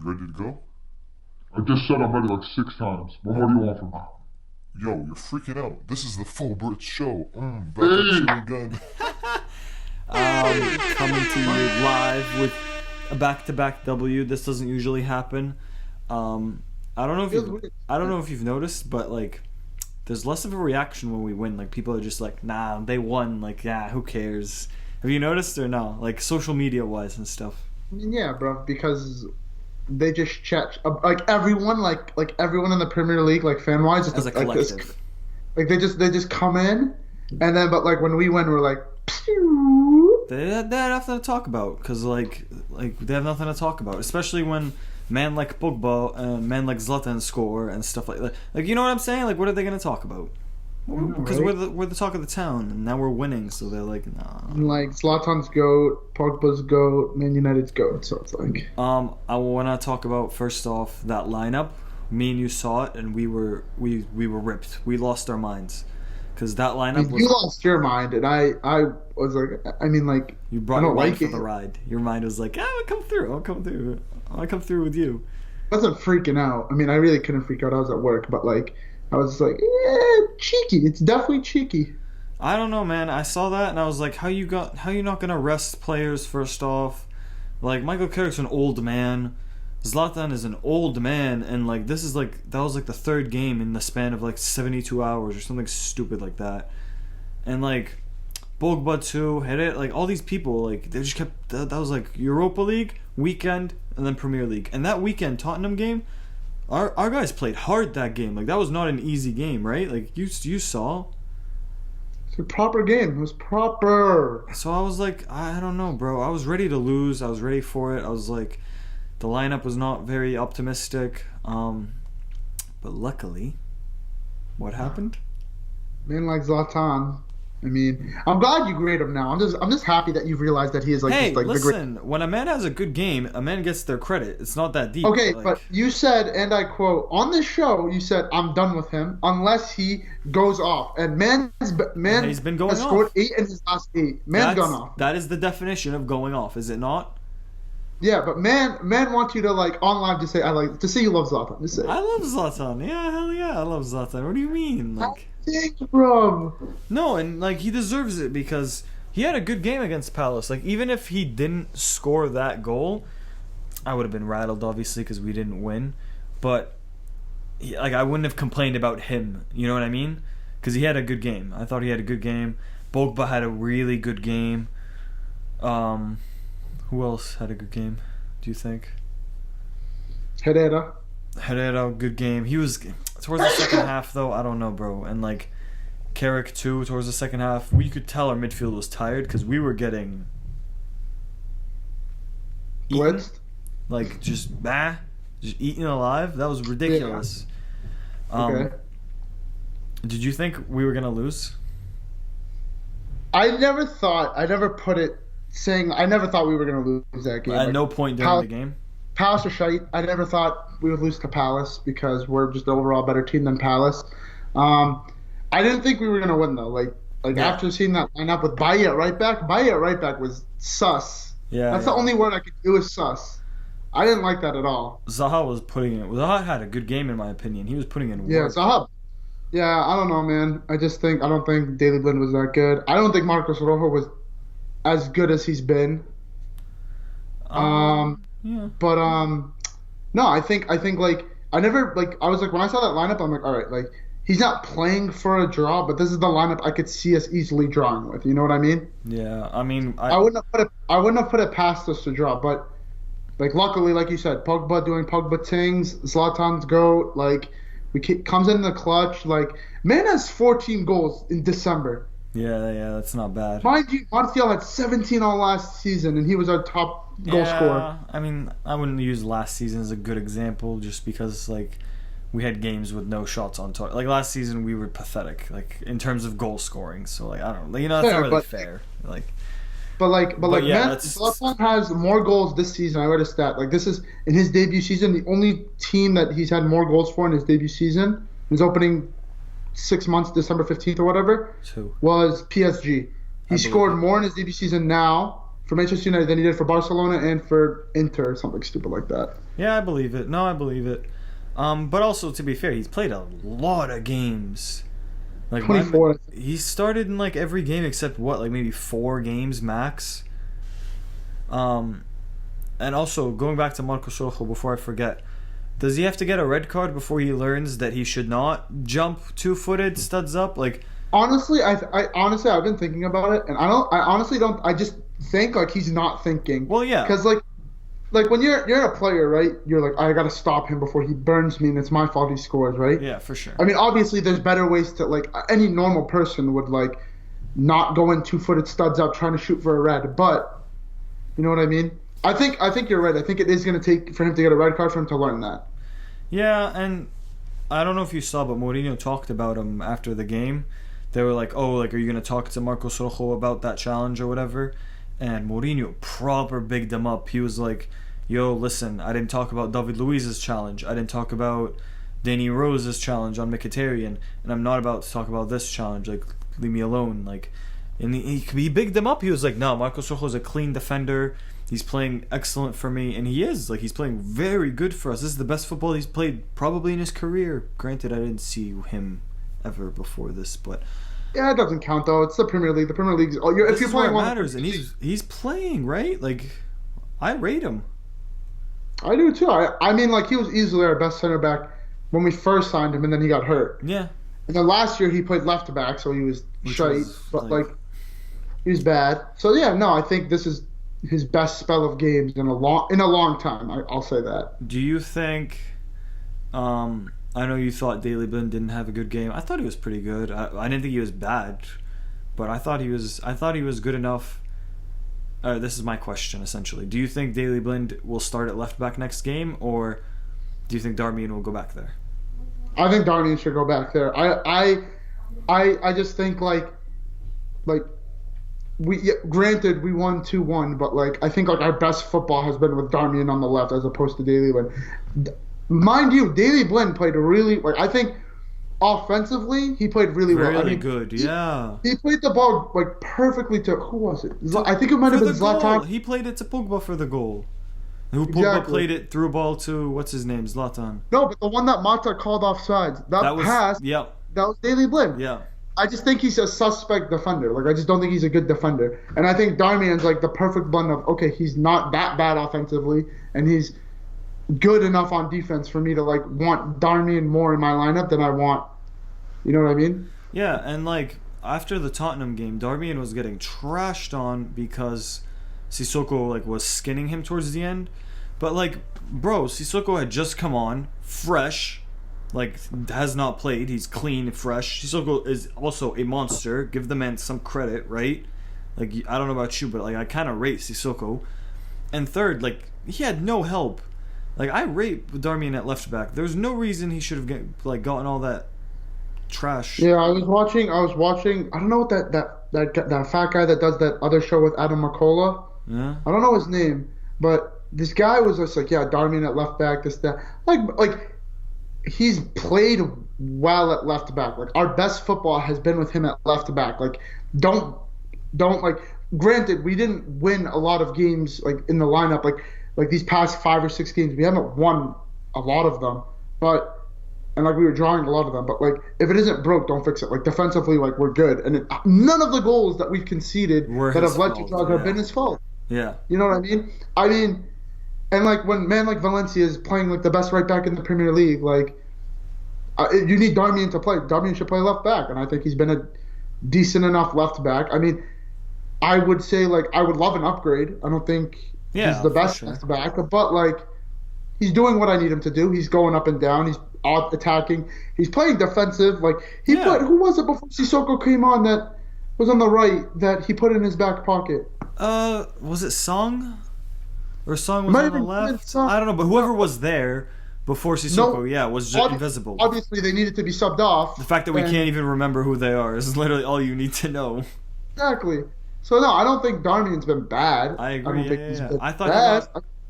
You ready to go? I just said I'm ready like 6 times. What more do you want from me? Yo, you're freaking out. This is the Faux Brits show. Back at Hey! you again. Coming to you live with a back-to-back W. This doesn't usually happen. I don't know if you've noticed, but like, there's less of a reaction when we win. Like, people are just like, nah, they won. Like, yeah, who cares? Have you noticed or no? Like, social media wise and stuff. I mean, yeah, bro, because they just chat like everyone, like everyone in the Premier League, like fan wise, As a collective. like they just come in, and then but like when we win, we're like, pew. They had nothing to talk about because like they have nothing to talk about, especially when man like Pogba and man like Zlatan score and stuff like that. Like, you know what I'm saying? Like, what are they gonna talk about? Because right? we're the talk of the town, and now we're winning, so they're like, nah. And, like Zlatan's goat, Pogba's goat, Man United's goat. So it's like, I want to talk about first off that lineup. Me and you saw it, and we were ripped. We lost our minds because that I lineup mean, was. you lost your mind, and I was like, I mean, like, You I brought your don't mind like for it. the ride. Your mind was like, I'll come through. I'll come through. I'll come through with you. I wasn't freaking out. I mean, I really couldn't freak out. I was at work, but like, I was just like, yeah, cheeky. It's definitely cheeky. I don't know, man. I saw that and I was like, how you not gonna rest players first off? Like, Michael Carrick's an old man. Zlatan is an old man, and like that was like the third game in the span of like 72 hours or something stupid like that. And like Pogba too, had it like all these people like they just kept that was like Europa League weekend and then Premier League. And that weekend Tottenham game, our guys played hard that game. Like, that was not an easy game, right? Like, you saw. It's a proper game. It was proper. So I was like, I don't know, bro. I was ready to lose. I was ready for it. I was like, the lineup was not very optimistic. But luckily, what happened? Man like Zlatan. I mean, I'm glad you grade him now. I'm just happy that you've realized that he is like Hey, just like the great. listen. When a man has a good game, a man gets their credit. It's not that deep. Okay, like, but you said, and I quote, on this show, you said, I'm done with him unless he goes off. And man he's been going has scored off. 8 in his last 8. Man's gone off. That is the definition of going off, is it not? Yeah, but man wants you to like online to say to say you love Zlatan. Just say. I love Zlatan. Yeah, hell yeah, I love Zlatan. What do you mean? Like, Thanks, bro. no, and like he deserves it because he had a good game against Palace. Like, even if he didn't score that goal, I would have been rattled, obviously, because we didn't win. But like, I wouldn't have complained about him. You know what I mean? Because he had a good game. I thought he had a good game. Pogba had a really good game. Who else had a good game? Do you think? Herrera. Herrera, good game. He was towards the second half, though. I don't know, bro. And like Carrick too, towards the second half, we could tell our midfield was tired because we were getting eaten, Blitzed. like just eaten alive. That was ridiculous. Okay. Did you think we were gonna lose? I never thought we were gonna lose that game. At Like, no point during Pal- the game. Palace are shite. I never thought we would lose to Palace because we're just the overall better team than Palace. I didn't think we were gonna win though. Like Yeah. after seeing that lineup with Bailly at right back was sus. Yeah, That's the yeah. only word I could do is sus. I didn't like that at all. Zaha was putting it. Zaha had a good game in my opinion. He was putting in Yeah, work. Zaha. Yeah, I don't know, man. I don't think Daily Blind was that good. I don't think Marcos Rojo was as good as he's been. Yeah. But no, I think like I never like I was like when I saw that lineup, I'm like, all right, like he's not playing for a draw, but this is the lineup I could see us easily drawing with. You know what I mean? Yeah. I mean, I wouldn't have put it past us to draw, but like luckily, like you said, Pogba doing Pogba things, Zlatan's goat, like comes in the clutch. Like man has 14 goals in December. yeah, that's not bad. Mind you, Montiel had 17 all last season, and he was our top goal scorer. I mean, I wouldn't use last season as a good example just because, like, we had games with no shots on target. Like, last season, we were pathetic, like, in terms of goal scoring. So, like, I don't know. You know, that's Fair, not really but- fair. Like, But yeah, man, that's- Zlatan has more goals this season. I read a stat. Like this is in his debut season, the only team that he's had more goals for in his debut season, his opening 6 months, December 15th or whatever, two. was PSG. He believe scored it. more in his debut season now for Manchester United than he did for Barcelona and for Inter or something stupid like that. Yeah, I believe it. No, I believe it. But also, to be fair, he's played a lot of games. Like 24. He started in like every game except what, like maybe 4 games max. And also, going back to Marcos Rojo before I forget, does he have to get a red card before he learns that he should not jump 2-footed studs up? Like, honestly, honestly I've been thinking about it, and I honestly don't. I just think like he's not thinking. Well, yeah, because like when you're a player, right? You're like, I gotta stop him before he burns me, and it's my fault he scores, right? yeah, for sure. I mean, obviously, there's better ways to like any normal person would like not go in 2-footed studs up trying to shoot for a red, but you know what I mean? I think you're right. I think it is going to take for him to get a red card for him to learn that. Yeah, and I don't know if you saw, but Mourinho talked about him after the game. They were like, oh, like, are you going to talk to Marcos Rojo about that challenge or whatever? And Mourinho proper bigged him up. He was like, yo, listen, I didn't talk about David Luiz's challenge. I didn't talk about Danny Rose's challenge on Mkhitaryan. And I'm not about to talk about this challenge. Like, leave me alone. Like, and he bigged him up. He was like, no, Marcos Rojo is a clean defender. He's playing excellent for me, and he is. Like, he's playing very good for us. This is the best football he's played probably in his career. Granted, I didn't see him ever before this, but yeah, it doesn't count though. It's the Premier League. The Premier League's if you're playing what matters, and he's playing, right? Like, I rate him. I do too. I mean, like, he was easily our best center back when we first signed him, and then he got hurt. Yeah. And then last year he played left back, so he was shite, but like he was bad. So yeah, no, I think this is his best spell of games in a long time. I'll say that. Do you think? I know you thought Daley Blind didn't have a good game. I thought he was pretty good. I didn't think he was bad, but I thought he was good enough. This is my question essentially. Do you think Daley Blind will start at left back next game, or do you think Darmian will go back there? I think Darmian should go back there. I just think like granted we won 2-1, but like I think like our best football has been with Darmian on the left as opposed to Daley Blind. Mind you, Daley Blind played really I think offensively he played really well. Really good, yeah. He played the ball like perfectly to who was it? I think it might have been Zlatan. He played it to Pogba for the goal. Pogba played it through a ball to what's his name, Zlatan. No, but the one that Mata called offsides, that was, pass. Yeah. That was Daley Blind. Yeah. I just think he's a suspect defender. Like, I just don't think he's a good defender. And I think Darmian's like the perfect blend of, okay, he's not that bad offensively, and he's good enough on defense for me to like want Darmian more in my lineup than I want. You know what I mean? Yeah, and like after the Tottenham game, Darmian was getting trashed on because Sissoko like was skinning him towards the end. But like, bro, Sissoko had just come on, fresh, like has not played. He's clean, fresh. Sissoko is also a monster. Give the man some credit, right? Like, I don't know about you, but like I kind of rate Sissoko. And third, like he had no help. Like, I rate Darmian at left back. There's no reason he should have gotten all that trash. Yeah, I was watching. I don't know what that fat guy that does that other show with Adam McCullough. Yeah. I don't know his name, but this guy was just like, yeah, Darmian at left back, this that. Like he's played well at left back. Like, our best football has been with him at left back. Like, don't like. Granted, we didn't win a lot of games like in the lineup. Like these past 5 or 6 games, we haven't won a lot of them, and like we were drawing a lot of them. But like, if it isn't broke, don't fix it. Like, defensively, like, we're good, and none of the goals that we've conceded that have led to draws have been his fault. Yeah, you know what I mean? I mean, and like when man like Valencia is playing like the best right back in the Premier League, like you need Darmian to play. Darmian should play left back, and I think he's been a decent enough left back. I mean, I would say like I would love an upgrade. I don't think. Yeah, he's the best left back, but like he's doing what I need him to do. He's going up and down. He's attacking. He's playing defensive. Like he put who was it before Sissoko came on that was on the right that he put in his back pocket? Was it Song? Or Song was on the left? I don't know, but whoever was there before Sissoko, was just invisible. Obviously, they needed to be subbed off. The fact that we can't even remember who they are is literally all you need to know. Exactly. So no, I don't think Darmian's been bad. I agree. I don't think he's been I thought bad.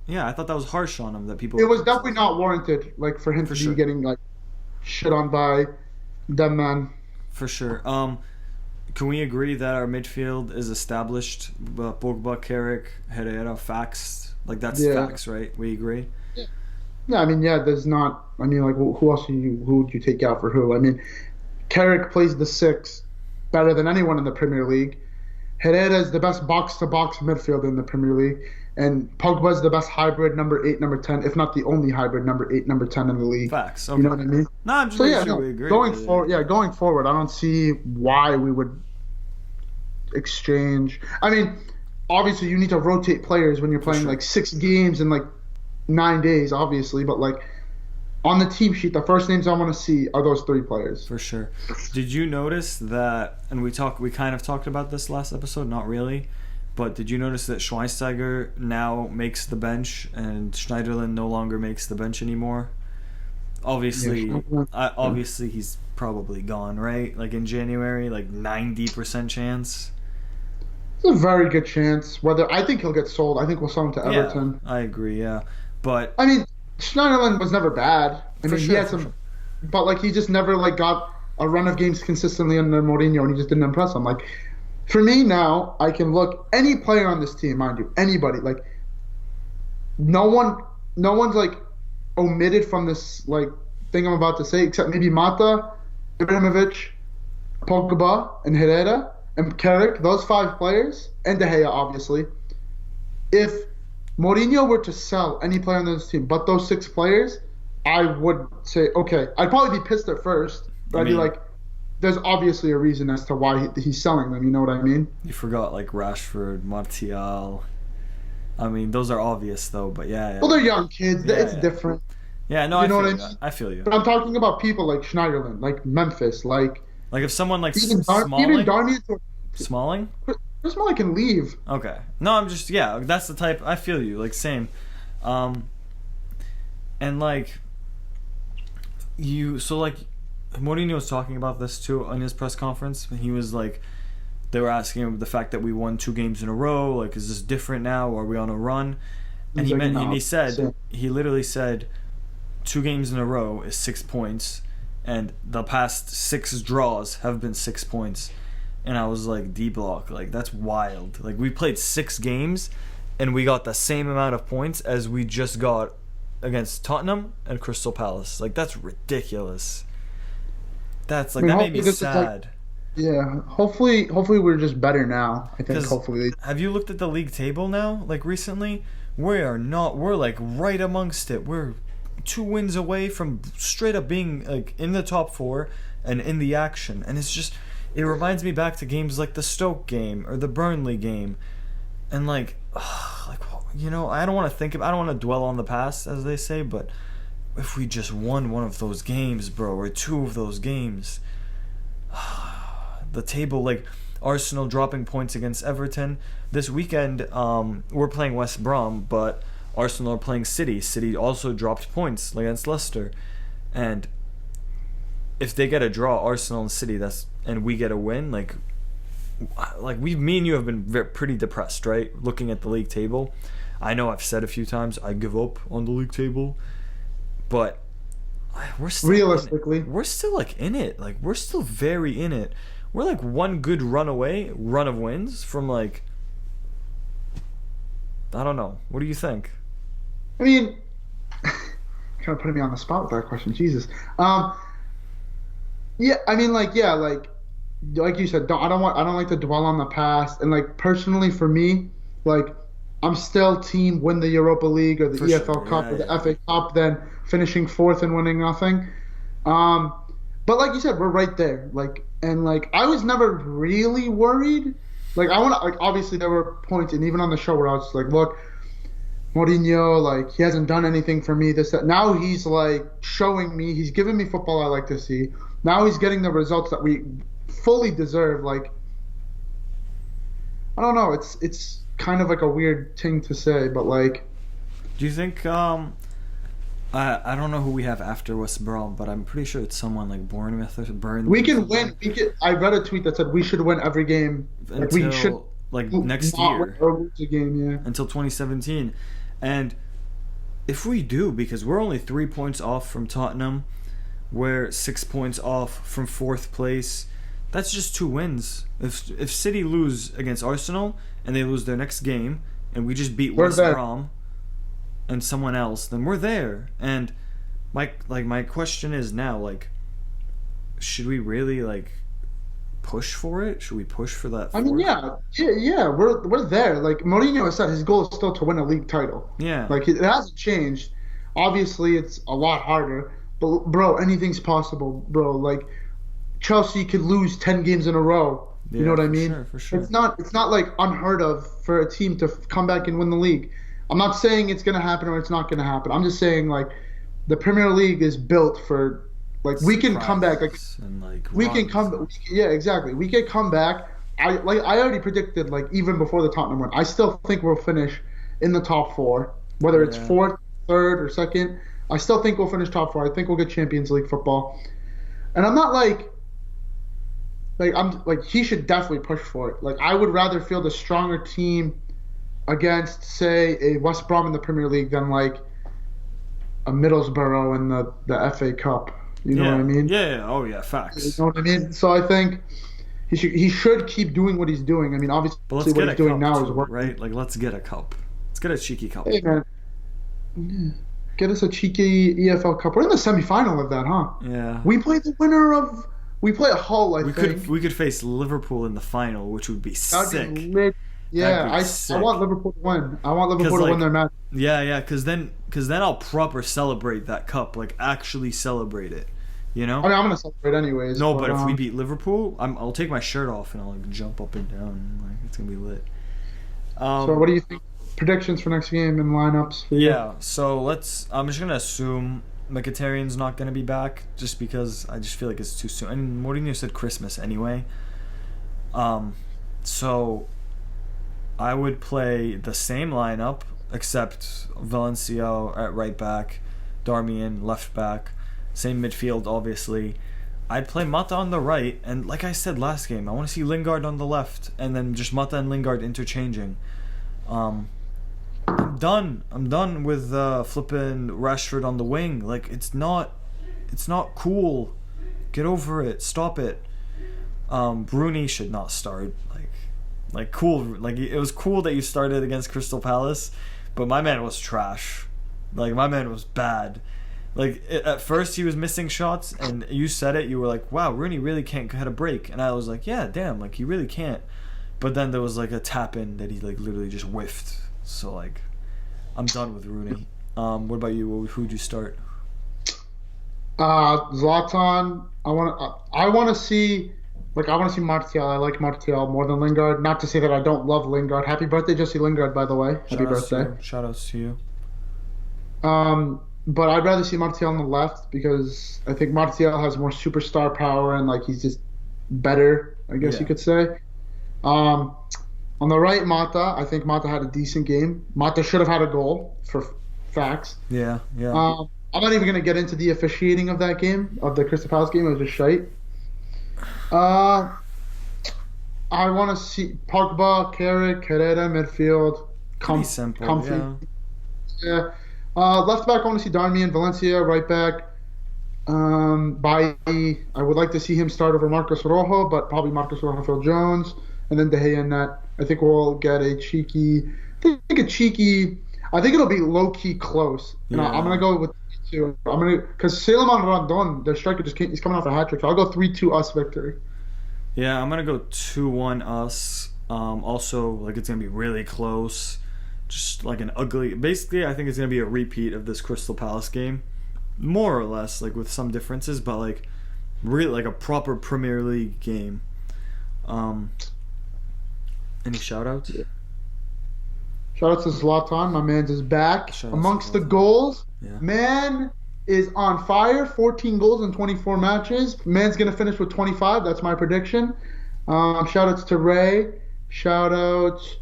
I thought that was harsh on him that people. It was definitely not warranted, like for him to be getting like shit on by them, man. For sure. can we agree that our midfield is established? Pogba, Carrick, Herrera, facts. Like, that's facts, right? We agree? Yeah, I mean, there's not... I mean, like, who else who would you take out for who? I mean, Carrick plays the 6 better than anyone in the Premier League. Herrera is the best box-to-box midfielder in the Premier League. And Pogba is the best hybrid number 8, number 10, if not the only hybrid number 8, number 10 in the league. Facts. Okay. You know what I mean? No, I'm just sure we agree. Going forward, I don't see why we would exchange. I mean, obviously you need to rotate players when you're playing like 6 games in like 9 days, obviously, but like on the team sheet, the first names I want to see are those 3 players. For sure. Did you notice that, and we kind of talked about this last episode, not really, but did you notice that Schweinsteiger now makes the bench and Schneiderlin no longer makes the bench anymore? Obviously, obviously he's probably gone, right? Like in January, like 90% chance. It's a very good chance. I think he'll get sold. I think we'll sell him to Everton. Yeah, I agree, yeah. But I mean, Schneiderlin was never bad. I mean, he had some, but like he just never like got a run of games consistently under Mourinho, and he just didn't impress him. Like for me now, I can look any player on this team, mind you, anybody. Like no one's like omitted from this like thing I'm about to say, except maybe Mata, Ibrahimovic, Pogba, and Herrera, and Carrick. Those 5 players, and De Gea, obviously. If Mourinho were to sell any player on this team, but those 6 players, I would say, okay, I'd probably be pissed at first, but I'd be like, there's obviously a reason as to why he's selling them, you know what I mean? You forgot, like, Rashford, Martial. I mean, those are obvious, though, but yeah. Well, they're young kids. It's different. Yeah, no, you know what I mean? I feel you. But I'm talking about people like Schneiderlin, like Memphis, like... Like if someone like even Smalling? Darmian... Smalling? Chris Smalling can leave. Okay. No, I'm just, that's the type, I feel you, like, same. And, like, Mourinho was talking about this, too, in his press conference. He was, like, they were asking him the fact that we won 2 games in a row, like, is this different now, are we on a run? And he literally said, 2 games in a row is 6 points, and the past 6 draws have been 6 points. And I was like, D-block, like, that's wild. Like, we played 6 games, and we got the same amount of points as we just got against Tottenham and Crystal Palace. Like, that's ridiculous. That's, like, that made me sad. Hopefully we're just better now. I think, hopefully. Have you looked at the league table now, like, recently? We're, like, right amongst it. We're 2 wins away from straight up being, like, in the top 4 and in the action. And it's just... It reminds me back to games like the Stoke game or the Burnley game, and like, you know, I don't want to dwell on the past, as they say, but if we just won one of those games, bro, or 2 of those games, the table, like Arsenal dropping points against Everton this weekend. We're playing West Brom, but Arsenal are playing City. City also dropped points against Leicester, and if they get a draw, Arsenal and City, and we get a win, like me and you have been pretty depressed, right? Looking at the league table. I know I've said a few times I give up on the league table, but we're still realistically we're still like in it. Like we're still very in it. We're like one good run of wins from like, I don't know. What do you think? I mean, kind of putting me on the spot with that question. Jesus. Yeah, I mean, like you said, I don't like to dwell on the past, and like personally for me, like I'm still team win the Europa League or the EFL Cup or the FA Cup than finishing 4th and winning nothing. But like you said, we're right there. Like, and like I was never really worried. Like obviously there were points, and even on the show where I was like, look, Mourinho, like he hasn't done anything for me. This, that. Now he's like showing me, he's giving me football I like to see. Now he's getting the results that we fully deserve. Like, I don't know. It's kind of like a weird thing to say, but like. Do you think? I don't know who we have after West Brom, but I'm pretty sure it's someone like Bournemouth or Burnley. We can win. I read a tweet that said we should win every game. Until, we should next year. Or lose a game, yeah. Until 2017, and if we do, because we're only 3 points off from Tottenham. We're 6 points off from 4th place. That's just 2 wins. If City lose against Arsenal and they lose their next game, and we just beat West Brom and someone else, then we're there. And my question is now, like, should we really like push for it? Should we push for that? I mean, yeah, we're there. Like Mourinho has said, his goal is still to win a league title. Yeah, like it hasn't changed. Obviously, it's a lot harder, but bro, anything's possible, bro. Like Chelsea could lose 10 games in a row. You know what I mean? For sure. It's not like unheard of for a team to come back and win the league. I'm not saying it's gonna happen or it's not gonna happen. I'm just saying like the Premier League is built for like we can come back we can come exactly. We can come back. I already predicted like even before the Tottenham one. I still think we'll finish in the top 4, whether it's 4th, 3rd, or 2nd. I still think we'll finish top 4. I think we'll get Champions League football. And I'm not like I'm like he should definitely push for it. Like I would rather field a stronger team against say a West Brom in the Premier League than like a Middlesbrough in the FA Cup. You know what I mean? Yeah. Oh yeah, facts. You know what I mean? So I think he should keep doing what he's doing. I mean, obviously what he's doing now is working. Right? Like let's get a cup. Let's get a cheeky cup. Hey man. Get us a cheeky EFL Cup. We're in the semifinal of that, huh? Yeah. We play the winner of. We play a Hull, I think. We could face Liverpool in the final, which would be sick. That'd be lit. Yeah, I want Liverpool to win. I want Liverpool to win their match. Yeah, because then I'll proper celebrate that cup, like actually celebrate it. You know? I mean, I'm gonna celebrate anyways. No, but if we beat Liverpool, I'll take my shirt off and I'll like jump up and down. Like it's gonna be lit. So what do you think? Predictions for next game and lineups? Yeah, so I'm just gonna assume Mkhitaryan's not gonna be back, just because I just feel like it's too soon. And Mourinho said Christmas anyway. So I would play the same lineup except Valencia at right back, Darmian left back, same midfield obviously. I'd play Mata on the right, and like I said last game, I want to see Lingard on the left, and then just Mata and Lingard interchanging. I'm done with flipping Rashford on the wing. Like it's not cool. Get over it. Stop it. Bruni should not start. Like cool. Like it was cool that you started against Crystal Palace, but my man was trash. Like my man was bad. Like at first he was missing shots, and you said it. You were like, "Wow, Rooney really can't get a break," and I was like, "Yeah, damn, like he really can't." But then there was like a tap in that he like literally just whiffed. So like, I'm done with Rooney. What about you? Who'd you start? Zlatan. I want to see Martial. I like Martial more than Lingard. Not to say that I don't love Lingard. Happy birthday, Jesse Lingard, by the way. Happy birthday. Shout outs to you. But I'd rather see Martial on the left because I think Martial has more superstar power and like he's just better, I guess you could say. On the right, Mata. I think Mata had a decent game. Mata should have had a goal, for facts. Yeah. I'm not even going to get into the officiating of that game, of the Crystal Palace game. It was just shite. I want to see Pogba, Carrick, Herrera, midfield. Pretty simple, comfy. Yeah. Left back, I want to see Darmian, Valencia. Right back, Bailly. I would like to see him start over Marcos Rojo, but probably Marcos Rojo, Phil Jones. And then De Gea in net. I think we'll get a cheeky. I think it'll be low key close. And I'm gonna go with 3-2. Because Suleiman Rondon, the striker, he's coming off a hat trick. So I'll go 3-2 us victory. Yeah, I'm gonna go 2-1 us. Also, like it's gonna be really close. Just like an ugly. Basically, I think it's gonna be a repeat of this Crystal Palace game, more or less, like with some differences, but like really like a proper Premier League game. Any shout-outs? Yeah. Shout-outs to Zlatan. My man's is back. Shout-outs amongst the goals. Yeah. Man is on fire. 14 goals in 24 matches. Man's going to finish with 25. That's my prediction. Shout-outs to Ray. Shout-outs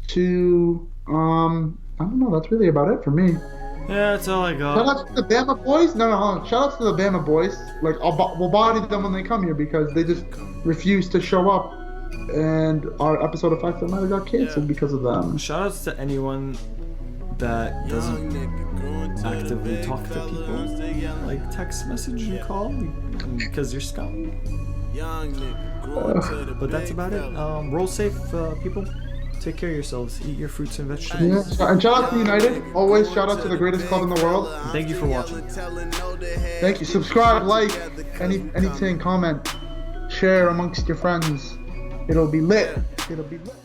to... I don't know. That's really about it for me. Yeah, that's all I got. Shout-outs to the Bama boys. No. Shout-outs to the Bama boys. Like, we'll body them when they come here because they just refuse to show up. And our episode of Facts That Matter got canceled because of them. Shoutouts to anyone that doesn't actively talk to people, like text message and call, because you're scum. But that's about it. Roll safe, people. Take care of yourselves. Eat your fruits and vegetables. Yeah. And shout out to United. Always shout out to the greatest club in the world. And thank you for watching. Thank you. Subscribe, like, anything, comment, share amongst your friends. It'll be lit. It'll be lit.